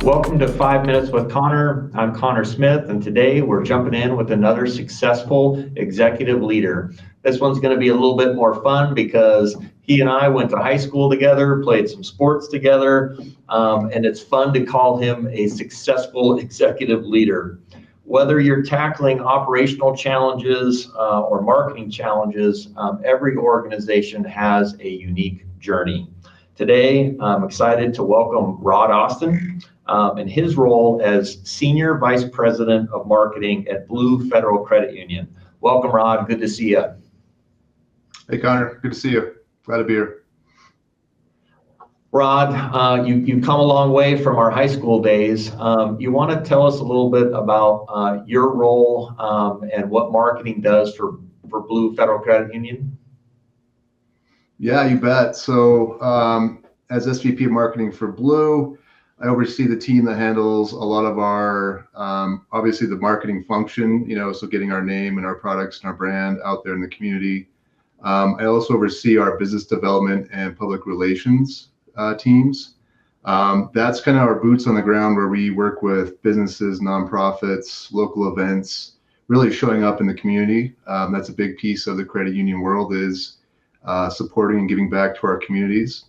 Welcome to 5 Minutes with Conor. I'm Conor Smith, and today we're jumping in with another successful executive leader. This one's going to be a little bit more fun because he and I went to high school together, played some sports together, and it's fun to call him a successful executive leader. Whether you're tackling operational challenges or marketing challenges, every organization has a unique journey. Today, I'm excited to welcome Rod Austin in his role as Senior Vice President of Marketing at Blue Federal Credit Union. Welcome, Rod. Good to see you. Hey, Conor. Good to see you. Glad to be here. Rod, you've come a long way from our high school days. You want to tell us a little bit about your role and what marketing does for Blue Federal Credit Union? Yeah, you bet. So as SVP of Marketing for Blue, I oversee the team that handles a lot of our, obviously the marketing function, so getting our name and our products and our brand out there in the community. I also oversee our business development and public relations teams. That's kind of our boots on the ground where we work with businesses, nonprofits, local events, really showing up in the community. That's a big piece of the credit union world is supporting and giving back to our communities.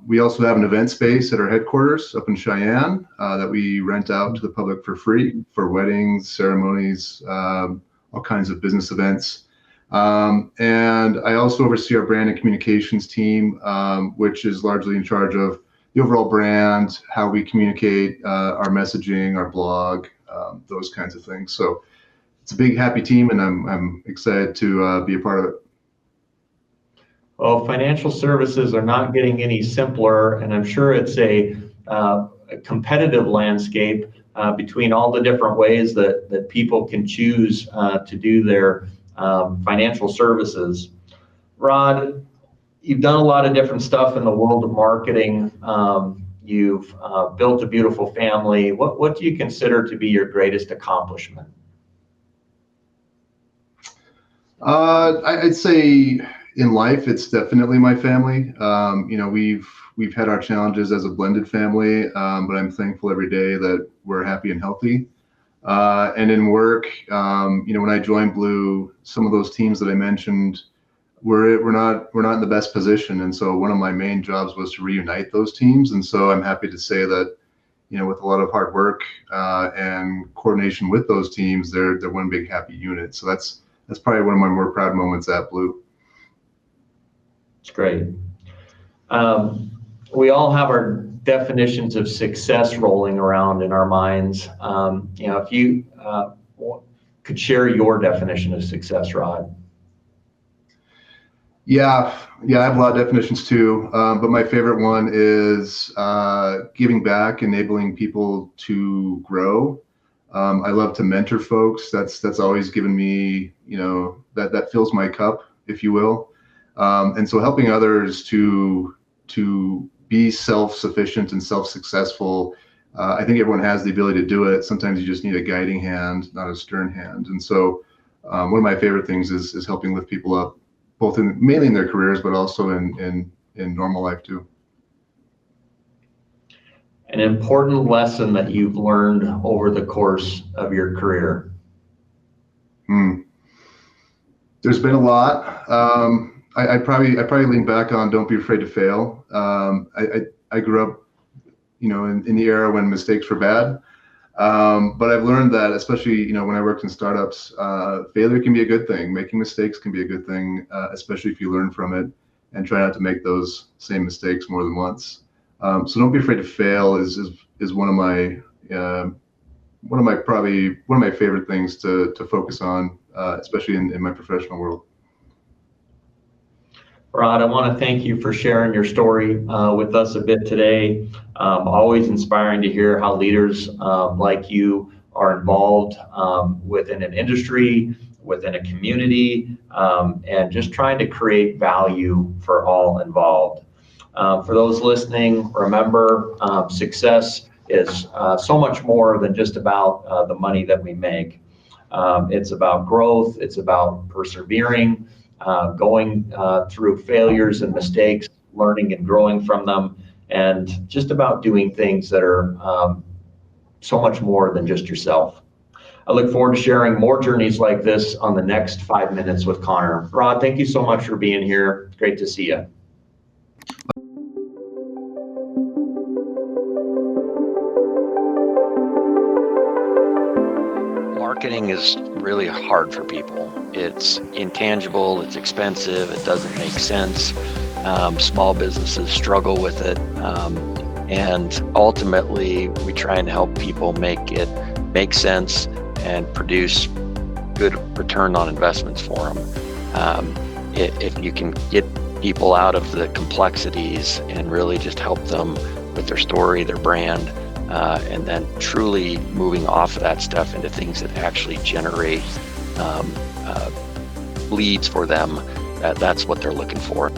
We also have an event space at our headquarters up in Cheyenne that we rent out to the public for free for weddings, ceremonies, all kinds of business events. And I also oversee our brand and communications team, which is largely in charge of the overall brand, how we communicate, our messaging, our blog, those kinds of things. So it's a big, happy team, and I'm excited to be a part of it. Well, financial services are not getting any simpler, and I'm sure it's a competitive landscape between all the different ways that people can choose to do their financial services. Rod, you've done a lot of different stuff in the world of marketing. You've built a beautiful family. What do you consider to be your greatest accomplishment? I'd say in life, it's definitely my family. We've had our challenges as a blended family, but I'm thankful every day that we're happy and healthy. And in work, when I joined Blue, some of those teams that I mentioned, we're not in the best position, and so one of my main jobs was to reunite those teams. And so I'm happy to say that, with a lot of hard work and coordination with those teams, they're one big happy unit. So that's probably one of my more proud moments at Blue. It's great. We all have our definitions of success rolling around in our minds. If you could share your definition of success, Rod. Yeah, I have a lot of definitions too, but my favorite one is giving back, enabling people to grow. I love to mentor folks. That's always given me, that fills my cup, if you will. And so helping others to be self-sufficient and self-successful, I think everyone has the ability to do it. Sometimes you just need a guiding hand, not a stern hand. And so one of my favorite things is helping lift people up, both mainly in their careers, but also in normal life too. An important lesson that you've learned over the course of your career? There's been a lot. I probably lean back on don't be afraid to fail. I grew up, in the era when mistakes were bad. But I've learned that, especially, when I worked in startups, failure can be a good thing. Making mistakes can be a good thing, especially if you learn from it and try not to make those same mistakes more than once. So don't be afraid to fail is one of my favorite things to focus on, especially in my professional world. Rod, I want to thank you for sharing your story with us a bit today. Always inspiring to hear how leaders like you are involved within an industry, within a community, and just trying to create value for all involved. For those listening, remember, success is so much more than just about the money that we make. It's about growth. It's about persevering, going through failures and mistakes, learning and growing from them, and just about doing things that are so much more than just yourself. I look forward to sharing more journeys like this on the next 5 minutes with Conor. Rod, thank you so much for being here. It's great to see you. Marketing is really hard for people. It's intangible, it's expensive, it doesn't make sense. Small businesses struggle with it. And ultimately, we try and help people make it make sense and produce good return on investments for them. If you can get people out of the complexities and really just help them with their story, their brand, and then truly moving off of that stuff into things that actually generate leads for them, that's what they're looking for.